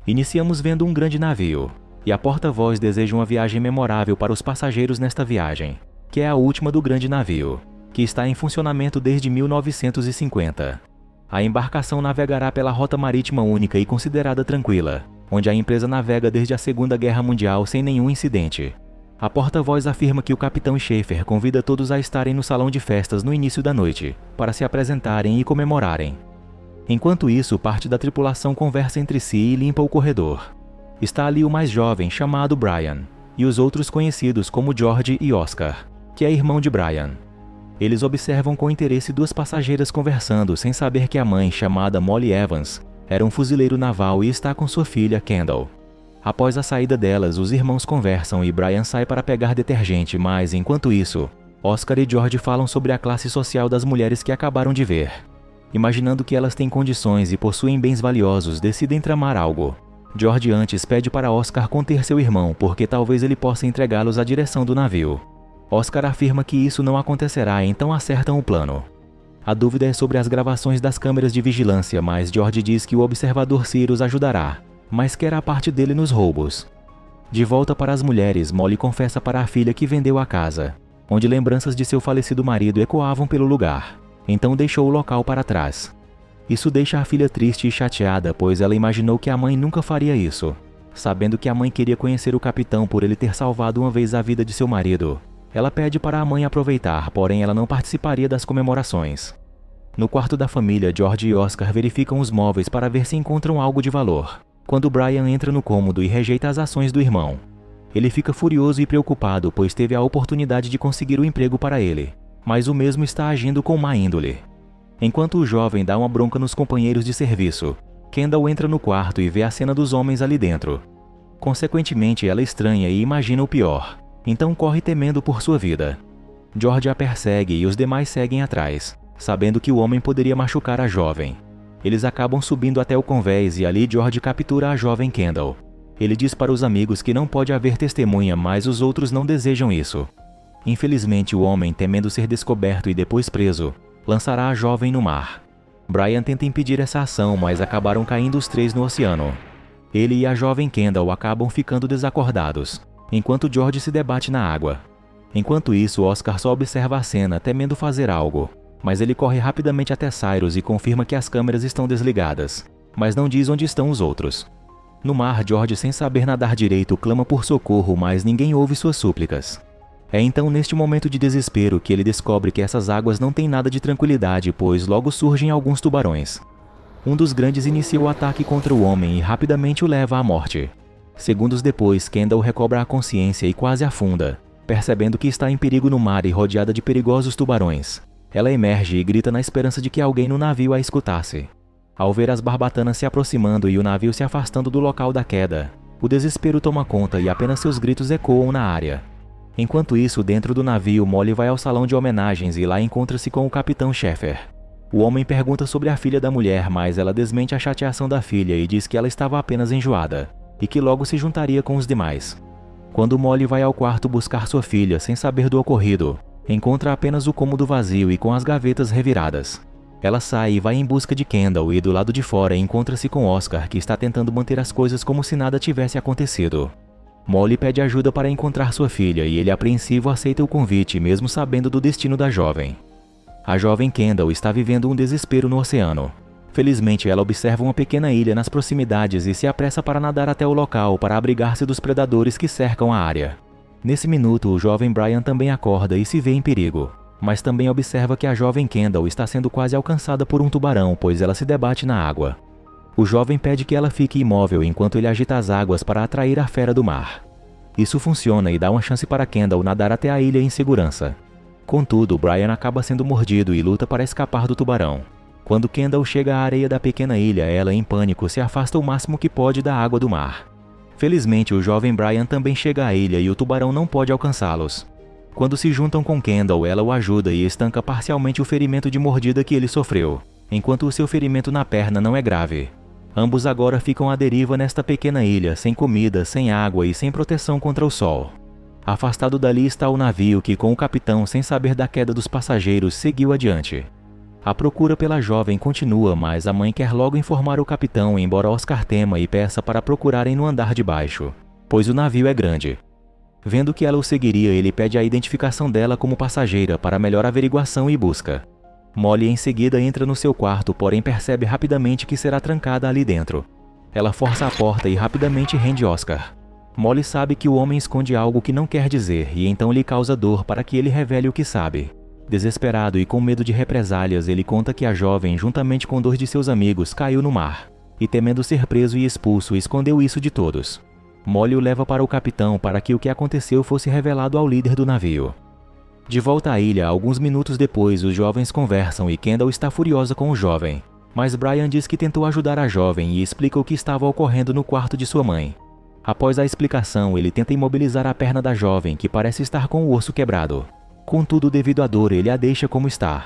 Iniciamos vendo um grande navio, e a porta-voz deseja uma viagem memorável para os passageiros nesta viagem, que é a última do grande navio, que está em funcionamento desde 1950. A embarcação navegará pela rota marítima única e considerada tranquila, onde a empresa navega desde a Segunda Guerra Mundial sem nenhum incidente. A porta-voz afirma que o capitão Schaefer convida todos a estarem no salão de festas no início da noite, para se apresentarem e comemorarem. Enquanto isso, parte da tripulação conversa entre si e limpa o corredor. Está ali o mais jovem, chamado Brian, e os outros conhecidos como George e Oscar, que é irmão de Brian. Eles observam com interesse duas passageiras conversando sem saber que a mãe, chamada Molly Evans, era um fuzileiro naval e está com sua filha, Kendall. Após a saída delas, os irmãos conversam e Brian sai para pegar detergente, mas, enquanto isso, Oscar e George falam sobre a classe social das mulheres que acabaram de ver. Imaginando que elas têm condições e possuem bens valiosos, decidem tramar algo. George antes pede para Oscar conter seu irmão, porque talvez ele possa entregá-los à direção do navio. Oscar afirma que isso não acontecerá, então acertam o plano. A dúvida é sobre as gravações das câmeras de vigilância, mas George diz que o observador Sir os ajudará, mas quer a parte dele nos roubos. De volta para as mulheres, Molly confessa para a filha que vendeu a casa, onde lembranças de seu falecido marido ecoavam pelo lugar, então deixou o local para trás. Isso deixa a filha triste e chateada, pois ela imaginou que a mãe nunca faria isso. Sabendo que a mãe queria conhecer o capitão por ele ter salvado uma vez a vida de seu marido, ela pede para a mãe aproveitar, porém ela não participaria das comemorações. No quarto da família, George e Oscar verificam os móveis para ver se encontram algo de valor, quando Brian entra no cômodo e rejeita as ações do irmão. Ele fica furioso e preocupado, pois teve a oportunidade de conseguir o emprego para ele, mas o mesmo está agindo com má índole. Enquanto o jovem dá uma bronca nos companheiros de serviço, Kendall entra no quarto e vê a cena dos homens ali dentro. Consequentemente, ela estranha e imagina o pior, então corre temendo por sua vida. George a persegue e os demais seguem atrás, sabendo que o homem poderia machucar a jovem. Eles acabam subindo até o convés e ali George captura a jovem Kendall. Ele diz para os amigos que não pode haver testemunha, mas os outros não desejam isso. Infelizmente, o homem, temendo ser descoberto e depois preso, lançará a jovem no mar. Brian tenta impedir essa ação, mas acabaram caindo os três no oceano. Ele e a jovem Kendall acabam ficando desacordados, enquanto George se debate na água. Enquanto isso, Oscar só observa a cena, temendo fazer algo, mas ele corre rapidamente até Cyrus e confirma que as câmeras estão desligadas, mas não diz onde estão os outros. No mar, George, sem saber nadar direito, clama por socorro, mas ninguém ouve suas súplicas. É então neste momento de desespero que ele descobre que essas águas não têm nada de tranquilidade, pois logo surgem alguns tubarões. Um dos grandes inicia o ataque contra o homem e rapidamente o leva à morte. Segundos depois, Kendall recobra a consciência e quase afunda, percebendo que está em perigo no mar e rodeada de perigosos tubarões. Ela emerge e grita na esperança de que alguém no navio a escutasse. Ao ver as barbatanas se aproximando e o navio se afastando do local da queda, o desespero toma conta e apenas seus gritos ecoam na área. Enquanto isso, dentro do navio, Molly vai ao salão de homenagens e lá encontra-se com o capitão Schaefer. O homem pergunta sobre a filha da mulher, mas ela desmente a chateação da filha e diz que ela estava apenas enjoada, e que logo se juntaria com os demais. Quando Molly vai ao quarto buscar sua filha, sem saber do ocorrido, encontra apenas o cômodo vazio e com as gavetas reviradas. Ela sai e vai em busca de Kendall e do lado de fora encontra-se com Oscar, que está tentando manter as coisas como se nada tivesse acontecido. Molly pede ajuda para encontrar sua filha e ele, apreensivo, aceita o convite, mesmo sabendo do destino da jovem. A jovem Kendall está vivendo um desespero no oceano. Felizmente, ela observa uma pequena ilha nas proximidades e se apressa para nadar até o local para abrigar-se dos predadores que cercam a área. Nesse minuto, o jovem Brian também acorda e se vê em perigo, mas também observa que a jovem Kendall está sendo quase alcançada por um tubarão, pois ela se debate na água. O jovem pede que ela fique imóvel enquanto ele agita as águas para atrair a fera do mar. Isso funciona e dá uma chance para Kendall nadar até a ilha em segurança. Contudo, Brian acaba sendo mordido e luta para escapar do tubarão. Quando Kendall chega à areia da pequena ilha, ela, em pânico, se afasta o máximo que pode da água do mar. Felizmente, o jovem Brian também chega à ilha e o tubarão não pode alcançá-los. Quando se juntam com Kendall, ela o ajuda e estanca parcialmente o ferimento de mordida que ele sofreu, enquanto o seu ferimento na perna não é grave. Ambos agora ficam à deriva nesta pequena ilha, sem comida, sem água e sem proteção contra o sol. Afastado dali está o navio que, com o capitão sem saber da queda dos passageiros, seguiu adiante. A procura pela jovem continua, mas a mãe quer logo informar o capitão, embora Oscar tema e peça para procurarem no andar de baixo, pois o navio é grande. Vendo que ela o seguiria, ele pede a identificação dela como passageira para melhor averiguação e busca. Molly em seguida entra no seu quarto, porém percebe rapidamente que será trancada ali dentro. Ela força a porta e rapidamente rende Oscar. Molly sabe que o homem esconde algo que não quer dizer e então lhe causa dor para que ele revele o que sabe. Desesperado e com medo de represálias, ele conta que a jovem, juntamente com 2 de seus amigos, caiu no mar, e temendo ser preso e expulso, escondeu isso de todos. Molly o leva para o capitão para que o que aconteceu fosse revelado ao líder do navio. De volta à ilha, alguns minutos depois, os jovens conversam e Kendall está furiosa com o jovem, mas Brian diz que tentou ajudar a jovem e explica o que estava ocorrendo no quarto de sua mãe. Após a explicação, ele tenta imobilizar a perna da jovem, que parece estar com o osso quebrado. Contudo, devido à dor, ele a deixa como está.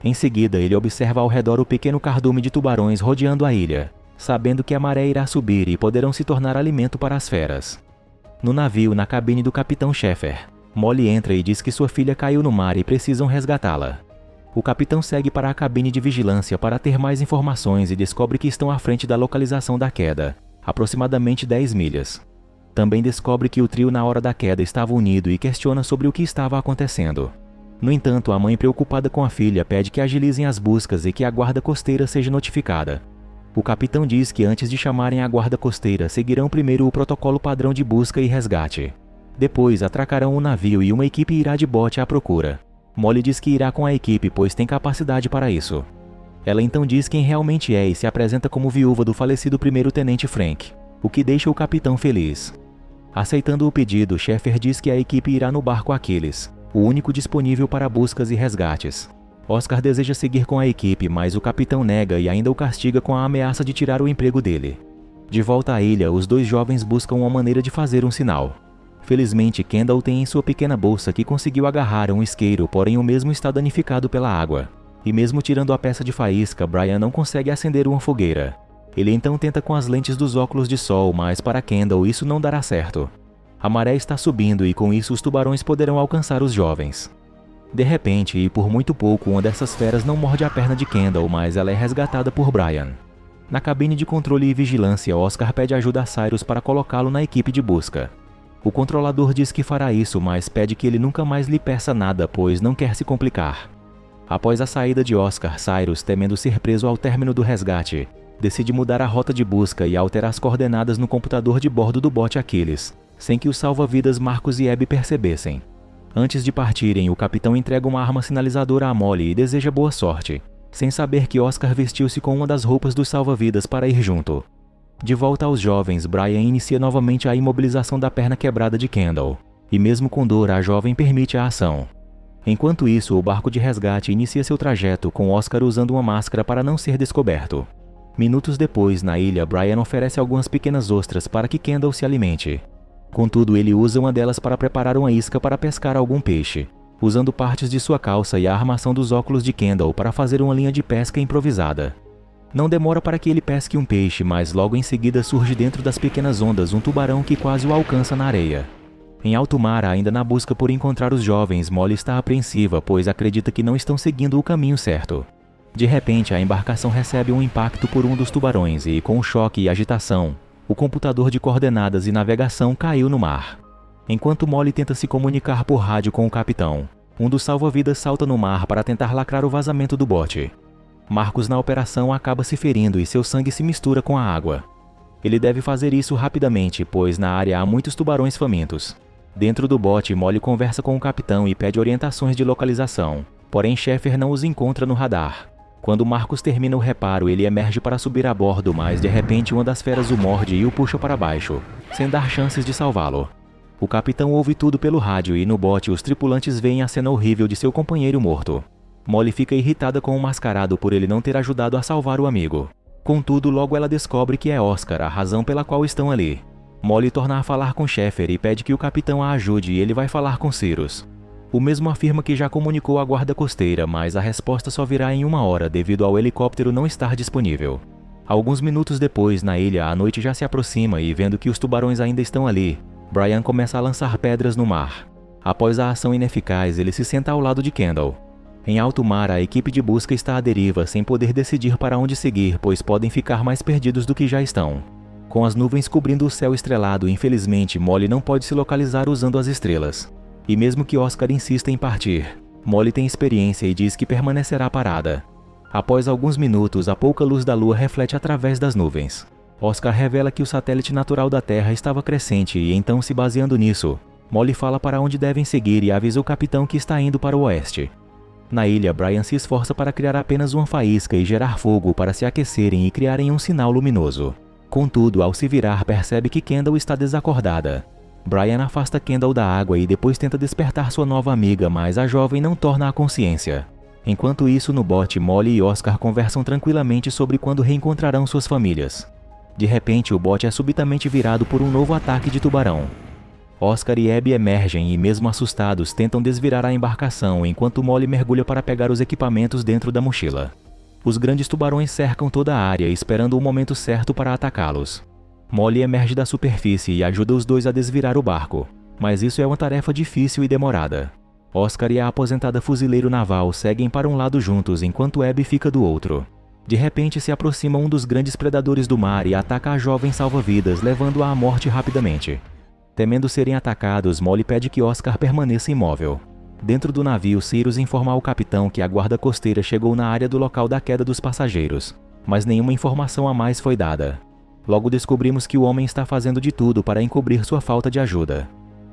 Em seguida, ele observa ao redor o pequeno cardume de tubarões rodeando a ilha, sabendo que a maré irá subir e poderão se tornar alimento para as feras. No navio, na cabine do capitão Sheffer, Molly entra e diz que sua filha caiu no mar e precisam resgatá-la. O capitão segue para a cabine de vigilância para ter mais informações e descobre que estão à frente da localização da queda, aproximadamente 10 milhas. Também descobre que o trio na hora da queda estava unido e questiona sobre o que estava acontecendo. No entanto, a mãe, preocupada com a filha, pede que agilizem as buscas e que a guarda costeira seja notificada. O capitão diz que antes de chamarem a guarda costeira, seguirão primeiro o protocolo padrão de busca e resgate. Depois, atracarão o navio e uma equipe irá de bote à procura. Molly diz que irá com a equipe, pois tem capacidade para isso. Ela então diz quem realmente é e se apresenta como viúva do falecido primeiro-tenente Frank, o que deixa o capitão feliz. Aceitando o pedido, Sheffer diz que a equipe irá no barco Aquiles, o único disponível para buscas e resgates. Oscar deseja seguir com a equipe, mas o capitão nega e ainda o castiga com a ameaça de tirar o emprego dele. De volta à ilha, os 2 jovens buscam uma maneira de fazer um sinal. Felizmente, Kendall tem em sua pequena bolsa que conseguiu agarrar um isqueiro, porém o mesmo está danificado pela água. E mesmo tirando a peça de faísca, Brian não consegue acender uma fogueira. Ele então tenta com as lentes dos óculos de sol, mas para Kendall isso não dará certo. A maré está subindo e com isso os tubarões poderão alcançar os jovens. De repente, e por muito pouco, uma dessas feras não morde a perna de Kendall, mas ela é resgatada por Brian. Na cabine de controle e vigilância, Oscar pede ajuda a Cyrus para colocá-lo na equipe de busca. O controlador diz que fará isso, mas pede que ele nunca mais lhe peça nada, pois não quer se complicar. Após a saída de Oscar, Cyrus, temendo ser preso ao término do resgate, decide mudar a rota de busca e alterar as coordenadas no computador de bordo do bote Aquiles, sem que os salva-vidas Marcos e Abby percebessem. Antes de partirem, o capitão entrega uma arma sinalizadora a Molly e deseja boa sorte, sem saber que Oscar vestiu-se com uma das roupas dos salva-vidas para ir junto. De volta aos jovens, Brian inicia novamente a imobilização da perna quebrada de Kendall, e mesmo com dor, a jovem permite a ação. Enquanto isso, o barco de resgate inicia seu trajeto, com Oscar usando uma máscara para não ser descoberto. Minutos depois, na ilha, Brian oferece algumas pequenas ostras para que Kendall se alimente. Contudo, ele usa uma delas para preparar uma isca para pescar algum peixe, usando partes de sua calça e a armação dos óculos de Kendall para fazer uma linha de pesca improvisada. Não demora para que ele pesque um peixe, mas logo em seguida surge dentro das pequenas ondas um tubarão que quase o alcança na areia. Em alto mar, ainda na busca por encontrar os jovens, Molly está apreensiva, pois acredita que não estão seguindo o caminho certo. De repente, a embarcação recebe um impacto por um dos tubarões e, com o choque e agitação, o computador de coordenadas e navegação caiu no mar. Enquanto Molly tenta se comunicar por rádio com o capitão, um dos salva-vidas salta no mar para tentar lacrar o vazamento do bote. Marcos, na operação, acaba se ferindo e seu sangue se mistura com a água. Ele deve fazer isso rapidamente, pois na área há muitos tubarões famintos. Dentro do bote, Molly conversa com o capitão e pede orientações de localização, porém Sheffer não os encontra no radar. Quando Marcos termina o reparo, ele emerge para subir a bordo, mas de repente uma das feras o morde e o puxa para baixo, sem dar chances de salvá-lo. O capitão ouve tudo pelo rádio e no bote os tripulantes veem a cena horrível de seu companheiro morto. Molly fica irritada com o mascarado por ele não ter ajudado a salvar o amigo. Contudo, logo ela descobre que é Oscar a razão pela qual estão ali. Molly torna a falar com Sheffer e pede que o capitão a ajude e ele vai falar com Cyrus. O mesmo afirma que já comunicou à guarda costeira, mas a resposta só virá em 1 hora devido ao helicóptero não estar disponível. Alguns minutos depois, na ilha, a noite já se aproxima e vendo que os tubarões ainda estão ali, Brian começa a lançar pedras no mar. Após a ação ineficaz, ele se senta ao lado de Kendall. Em alto mar, a equipe de busca está à deriva sem poder decidir para onde seguir, pois podem ficar mais perdidos do que já estão. Com as nuvens cobrindo o céu estrelado, infelizmente, Molly não pode se localizar usando as estrelas. E mesmo que Oscar insista em partir, Molly tem experiência e diz que permanecerá parada. Após alguns minutos, a pouca luz da lua reflete através das nuvens. Oscar revela que o satélite natural da Terra estava crescente e então, se baseando nisso, Molly fala para onde devem seguir e avisa o capitão que está indo para o oeste. Na ilha, Brian se esforça para criar apenas uma faísca e gerar fogo para se aquecerem e criarem um sinal luminoso. Contudo, ao se virar, percebe que Kendall está desacordada. Brian afasta Kendall da água e depois tenta despertar sua nova amiga, mas a jovem não torna a consciência. Enquanto isso, no bote, Molly e Oscar conversam tranquilamente sobre quando reencontrarão suas famílias. De repente, o bote é subitamente virado por um novo ataque de tubarão. Oscar e Abby emergem e, mesmo assustados, tentam desvirar a embarcação enquanto Molly mergulha para pegar os equipamentos dentro da mochila. Os grandes tubarões cercam toda a área, esperando o momento certo para atacá-los. Molly emerge da superfície e ajuda os dois a desvirar o barco, mas isso é uma tarefa difícil e demorada. Oscar e a aposentada fuzileiro naval seguem para um lado juntos enquanto Abby fica do outro. De repente se aproxima um dos grandes predadores do mar e ataca a jovem salva-vidas, levando-a à morte rapidamente. Temendo serem atacados, Molly pede que Oscar permaneça imóvel. Dentro do navio, Cyrus informa ao capitão que a guarda costeira chegou na área do local da queda dos passageiros, mas nenhuma informação a mais foi dada. Logo descobrimos que o homem está fazendo de tudo para encobrir sua falta de ajuda.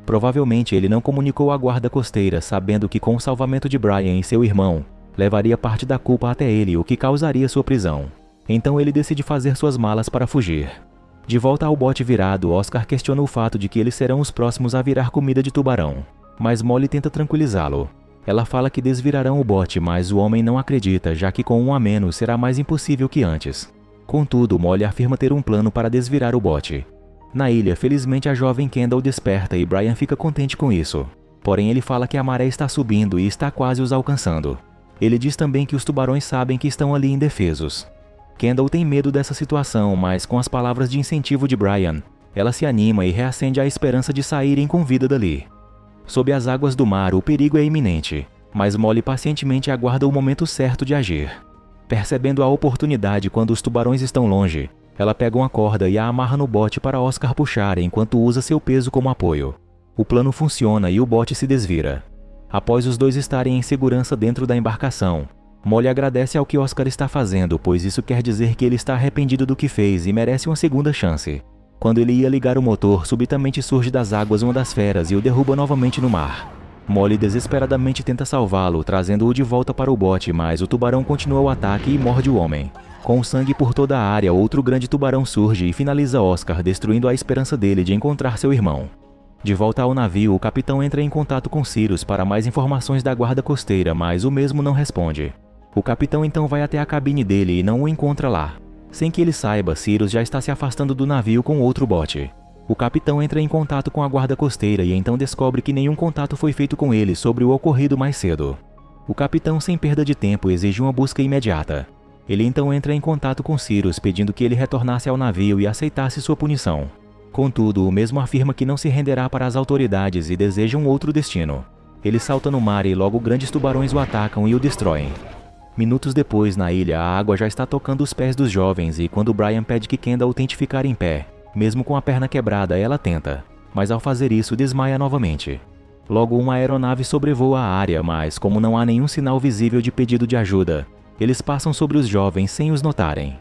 Provavelmente ele não comunicou à guarda costeira, sabendo que com o salvamento de Brian e seu irmão, levaria parte da culpa até ele, o que causaria sua prisão. Então ele decide fazer suas malas para fugir. De volta ao bote virado, Oscar questiona o fato de que eles serão os próximos a virar comida de tubarão, mas Molly tenta tranquilizá-lo. Ela fala que desvirarão o bote, mas o homem não acredita, já que com um a menos será mais impossível que antes. Contudo, Molly afirma ter um plano para desvirar o bote. Na ilha, felizmente a jovem Kendall desperta e Brian fica contente com isso. Porém, ele fala que a maré está subindo e está quase os alcançando. Ele diz também que os tubarões sabem que estão ali indefesos. Kendall tem medo dessa situação, mas com as palavras de incentivo de Brian, ela se anima e reacende a esperança de saírem com vida dali. Sob as águas do mar, o perigo é iminente, mas Molly pacientemente aguarda o momento certo de agir. Percebendo a oportunidade quando os tubarões estão longe, ela pega uma corda e a amarra no bote para Oscar puxar enquanto usa seu peso como apoio. O plano funciona e o bote se desvira. Após os dois estarem em segurança dentro da embarcação, Molly agradece ao que Oscar está fazendo, pois isso quer dizer que ele está arrependido do que fez e merece uma segunda chance. Quando ele ia ligar o motor, subitamente surge das águas uma das feras e o derruba novamente no mar. Molly desesperadamente tenta salvá-lo, trazendo-o de volta para o bote, mas o tubarão continua o ataque e morde o homem. Com sangue por toda a área, outro grande tubarão surge e finaliza Oscar, destruindo a esperança dele de encontrar seu irmão. De volta ao navio, o capitão entra em contato com Cyrus para mais informações da guarda costeira, mas o mesmo não responde. O capitão então vai até a cabine dele e não o encontra lá. Sem que ele saiba, Cyrus já está se afastando do navio com outro bote. O capitão entra em contato com a guarda costeira e então descobre que nenhum contato foi feito com ele sobre o ocorrido mais cedo. O capitão, sem perda de tempo, exige uma busca imediata. Ele então entra em contato com Cyrus, pedindo que ele retornasse ao navio e aceitasse sua punição. Contudo, o mesmo afirma que não se renderá para as autoridades e deseja um outro destino. Ele salta no mar e logo grandes tubarões o atacam e o destroem. Minutos depois, na ilha, a água já está tocando os pés dos jovens e quando Brian pede que Kendall tente ficar em pé, mesmo com a perna quebrada, ela tenta, mas ao fazer isso desmaia novamente. Logo, uma aeronave sobrevoa a área, mas como não há nenhum sinal visível de pedido de ajuda, eles passam sobre os jovens sem os notarem.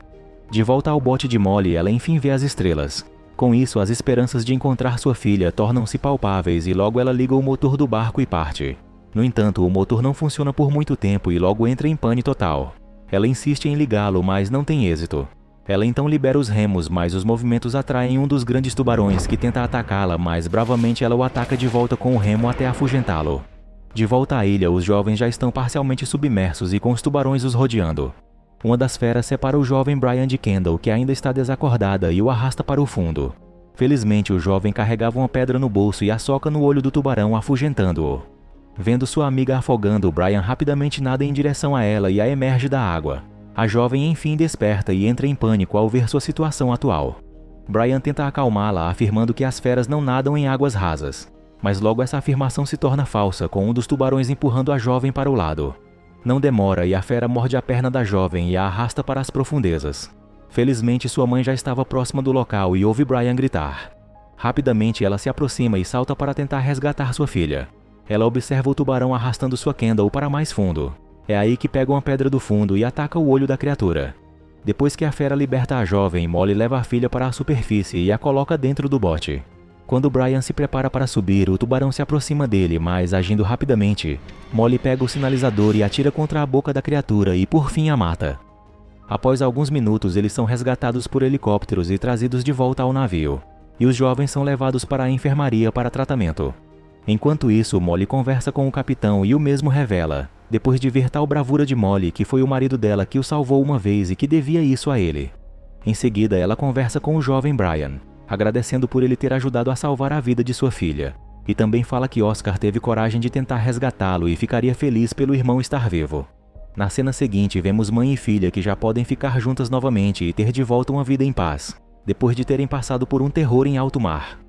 De volta ao bote de Molly, ela enfim vê as estrelas. Com isso, as esperanças de encontrar sua filha tornam-se palpáveis e logo ela liga o motor do barco e parte. No entanto, o motor não funciona por muito tempo e logo entra em pane total. Ela insiste em ligá-lo, mas não tem êxito. Ela então libera os remos, mas os movimentos atraem um dos grandes tubarões que tenta atacá-la, mas bravamente ela o ataca de volta com o remo até afugentá-lo. De volta à ilha, os jovens já estão parcialmente submersos e com os tubarões os rodeando. Uma das feras separa o jovem Brian de Kendall, que ainda está desacordada, e o arrasta para o fundo. Felizmente, o jovem carregava uma pedra no bolso e a soca no olho do tubarão, afugentando-o. Vendo sua amiga afogando, Brian rapidamente nada em direção a ela e a emerge da água. A jovem enfim desperta e entra em pânico ao ver sua situação atual. Brian tenta acalmá-la, afirmando que as feras não nadam em águas rasas. Mas logo essa afirmação se torna falsa, com um dos tubarões empurrando a jovem para o lado. Não demora e a fera morde a perna da jovem e a arrasta para as profundezas. Felizmente, sua mãe já estava próxima do local e ouve Brian gritar. Rapidamente, ela se aproxima e salta para tentar resgatar sua filha. Ela observa o tubarão arrastando sua Kendall para mais fundo. É aí que pega uma pedra do fundo e ataca o olho da criatura. Depois que a fera liberta a jovem, Molly leva a filha para a superfície e a coloca dentro do bote. Quando Brian se prepara para subir, o tubarão se aproxima dele, mas agindo rapidamente, Molly pega o sinalizador e atira contra a boca da criatura e por fim a mata. Após alguns minutos, eles são resgatados por helicópteros e trazidos de volta ao navio, e os jovens são levados para a enfermaria para tratamento. Enquanto isso, Molly conversa com o capitão e o mesmo revela, depois de ver tal bravura de Molly, que foi o marido dela que o salvou uma vez e que devia isso a ele. Em seguida, ela conversa com o jovem Brian, agradecendo por ele ter ajudado a salvar a vida de sua filha, e também fala que Oscar teve coragem de tentar resgatá-lo e ficaria feliz pelo irmão estar vivo. Na cena seguinte, vemos mãe e filha que já podem ficar juntas novamente e ter de volta uma vida em paz, depois de terem passado por um terror em alto mar.